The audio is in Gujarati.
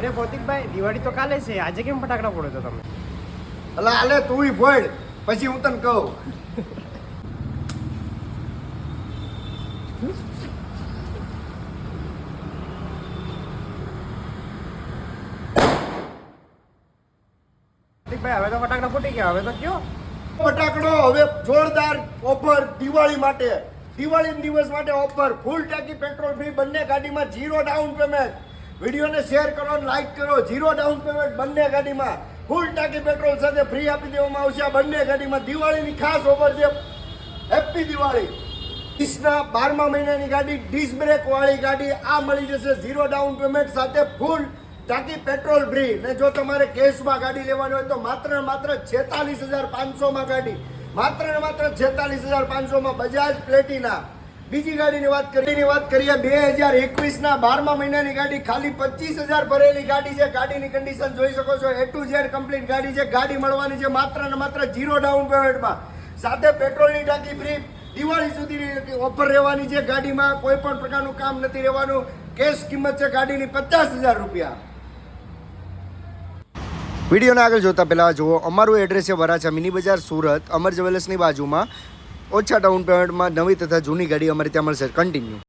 અરે ભૌતિકભાઈ, દિવાળી તો કાલે છે, આજે કેમ ફટાકડા ફોડો છો તમે? અલા આલે તુંય ફોડ, પછી હું તને કહું. ભૌતિકભાઈ, હવે તો ફટાકડા ફૂટી ગયા, હવે તો કયો ફટાકડો હવે જોરદાર ઓફર દિવાળી માટે, દિવાળી દિવસ માટે ઓફર. ફૂલ ટાંકી પેટ્રોલ ફ્રી બંને ગાડીમાં, 0 ડાઉન પેમેન્ટ. વિડીયોને શેર કરો અને લાઈક કરો. 0 ડાઉન પેમેન્ટ બંને ગાડીમાં, ફૂલ ટાંકી પેટ્રોલ સાથે ફ્રી આપી દેવામાં આવશે આ બંને ગાડીમાં. દિવાળીની ખાસ ઓફર છે. હેપી દિવાળી. 12મા મહિનાની ગાડી, ડિસ્ક બ્રેક વાળી ગાડી આ મળી જશે 0 ડાઉન પેમેન્ટ સાથે ફૂલ ટાંકી પેટ્રોલ ફ્રી. ને જો તમારે કેશમાં ગાડી લેવાની હોય તો માત્ર ને માત્ર 46,500માં ગાડી, માત્ર ને માત્ર 46,500માં બજાજ પ્લેટિના. બીજી ગાડીની વાત કરીએ 2021ના 12મા મહિનાની ગાડી, ખાલી 25,000 ભરેલી ગાડી છે. ગાડીની કન્ડિશન જોઈ શકો છો, A to Z કમ્પ્લીટ ગાડી છે. ગાડી મળવાની છે માત્ર ને માત્ર 0 ડાઉન પેમેન્ટમાં, સાથે પેટ્રોલની ટાંકી ફ્રી. દિવાળી સુધી ઓફર રહેવાની છે. ગાડીમાં કોઈ પણ પ્રકારનું કામ નથી રહેવાનું. કેશ કિંમત છે ગાડીની 50,000 રૂપિયા. વિડીયોને આગળ જોતા પહેલાં જુઓ અમારું એડ્રેસ છે વરાછા મિની બજાર સુરત, અમર જ્વેલર્સની બાજુમાં. ઓછા ડાઉન પેમેન્ટમાં નવી તથા જૂની ગાડી અમારે ત્યાં મળશે. કન્ટિન્યુ.